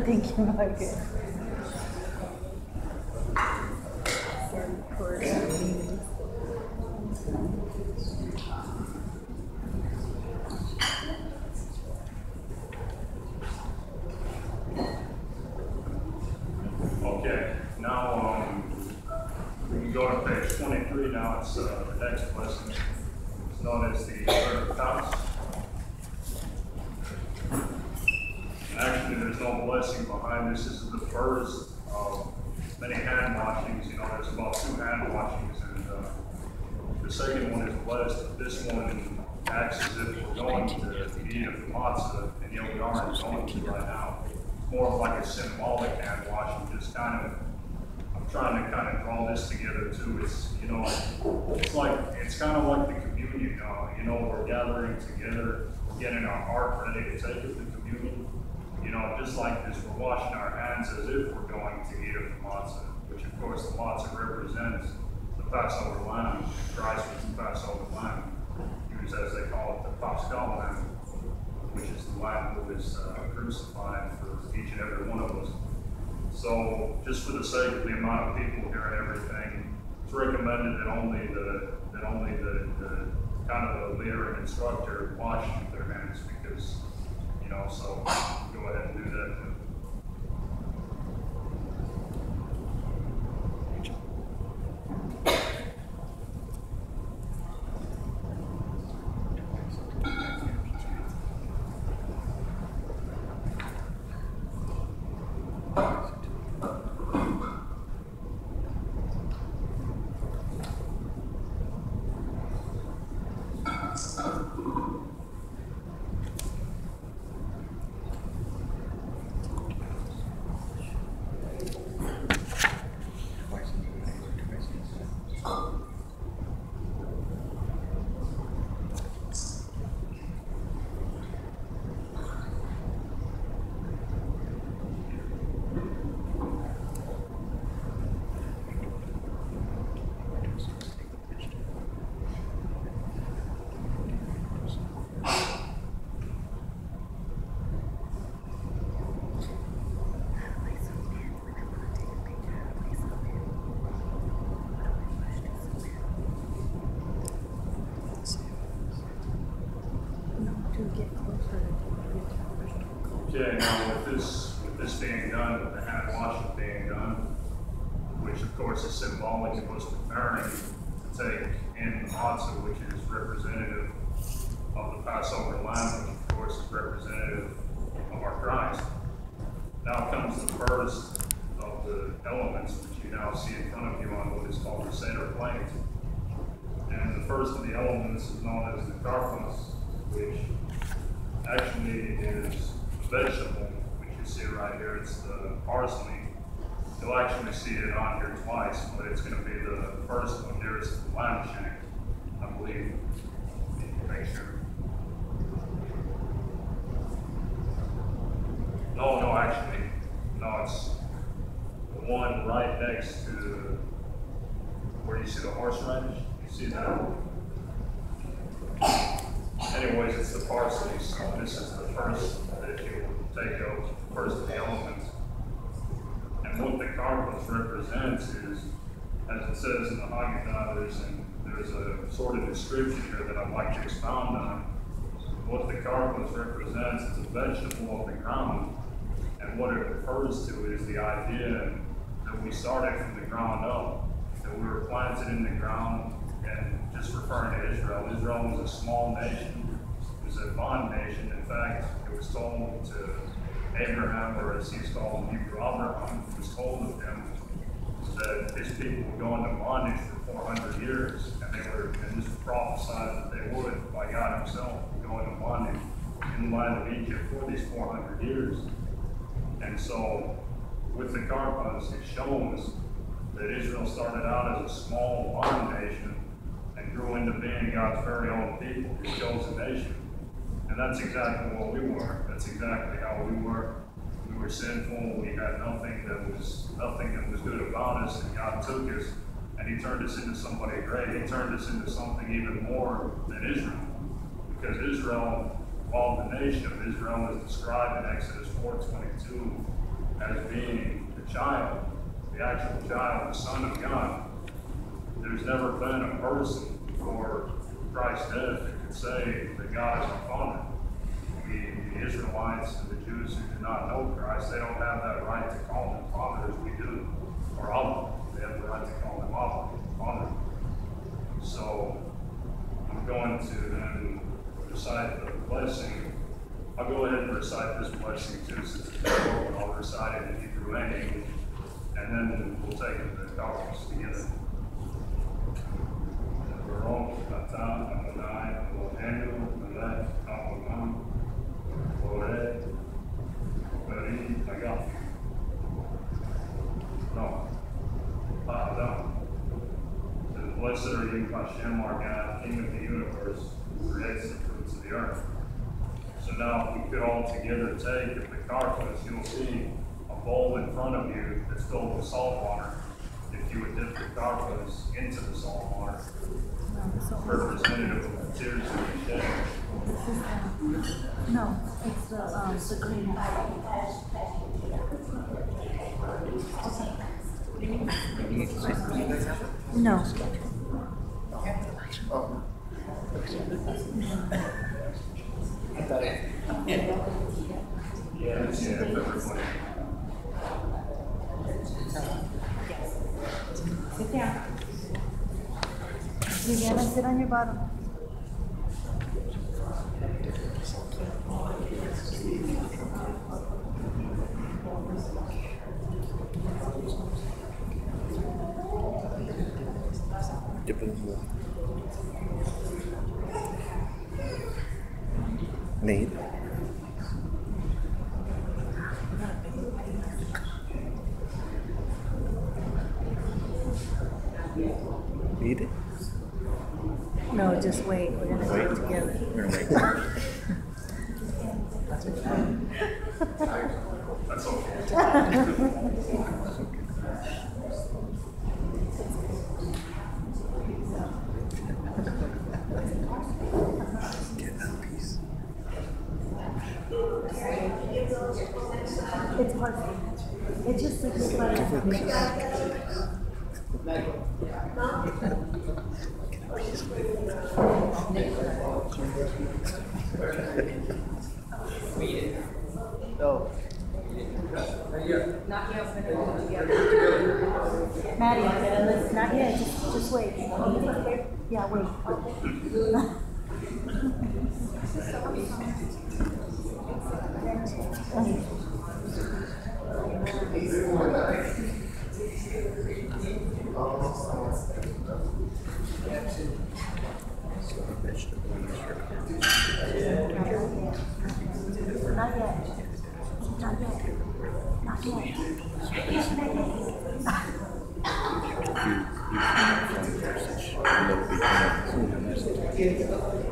Thank you, Margaret. Okay, now we can go to page 23 now. It's the next blessing. It's known as the third of house. Actually, there's no blessing behind this. This is the first of many hand washings. You know, there's about 2 hand washings, and the second one is blessed. This one acts as if we're going to eat of the matzah, and yet we aren't going to right now. It's more of like a symbolic hand washing, just kind of, I'm trying to kind of draw this together too. It's, you know, it's kind of like the communion. You know, we're gathering together, getting our heart ready to take of the communion. You know, just like this, we're washing our hands as if we're going to eat of the matzah, which of course the matzah represents the Passover lamb. Christ was the Passover lamb. He was, as they call it, the Paschal lamb, which is the lamb who was crucified for each and every one of us. So, just for the sake of the amount of people here and everything, it's recommended that only the kind of the leader and instructor wash their hands, because, you know, so go ahead and do that. Okay, now with this being done, with the hand washing being done, which of course is symbolic of us preparing to take in the matzah, which is representative of the Passover lamb, which of course is representative of our Christ. Now comes the first of the elements, which you now see in front of you on what is called the Seder plate. And the first of the elements is known as the karpas, which actually is vegetable, which you see right here. It's the parsley. You'll actually see it on here twice, but it's going to be the first one nearest to the lamb shank, I believe. Make sure. No, actually, no, it's the one right next to where you see the horseradish. You see that? Anyways, it's the parsley, so this is the first that you will take out, the first of the elements. And what the karpas represents is, as it says in the Haggadah, there's a sort of description here that I'd like to expound on. What the karpas represents is a vegetable of the ground, and what it refers to is the idea that we started from the ground up, that we were planted in the ground. And just referring to Israel, Israel was a small nation, it was a bond nation. In fact, it was told to Abraham, or as he's called in Hebrew, Abraham, it was told of him that his people would go into bondage for 400 years, and this was prophesied that they would, by God himself, go into bondage in the land of Egypt for these 400 years. And so, with the karpas, it shows that Israel started out as a small bond nation, grew into being God's very own people, His chosen nation. And that's exactly what we were. That's exactly how we were. We We were sinful. We had nothing that was good about us, and God took us and He turned us into somebody great. He turned us into something even more than Israel, because Israel, while the nation of Israel is described in Exodus 4:22 as being the child, the actual child, the Son of God, there's never been a person before Christ's death that could say that God is our Father. The Israelites and the Jews who did not know Christ, they don't have that right to call Him Father as we do, or Abba. They have the right to call Him Abba, Father. So I'm going to then recite the blessing. I'll go ahead and recite this blessing too, since it's short. I'll recite it in Hebrew and English, and then we'll take the conference together. Baruch atah Adonai Eloheinu melech haolam borei beri hagam. No. Ha'adam. And blessed are you, Hashem, our God, King of the universe, who creates the fruits of the earth. So now, if we could all together take the karpas, you'll see a bowl in front of you that's filled with salt water. If you would dip the karpas into the salt water, representative of the tears that we shed. No, it's the green. No. Yeah, everybody. Sit down. Viviana, sit on your bottom. Nate. Eat it? No, just wait. We're gonna do it together. We're gonna wait. That's okay. Get that piece. It's hard. It's just like this part of Oh. Maddie, not yet. Just wait. Yeah, wait. Not yet. Not yet. Not yet. You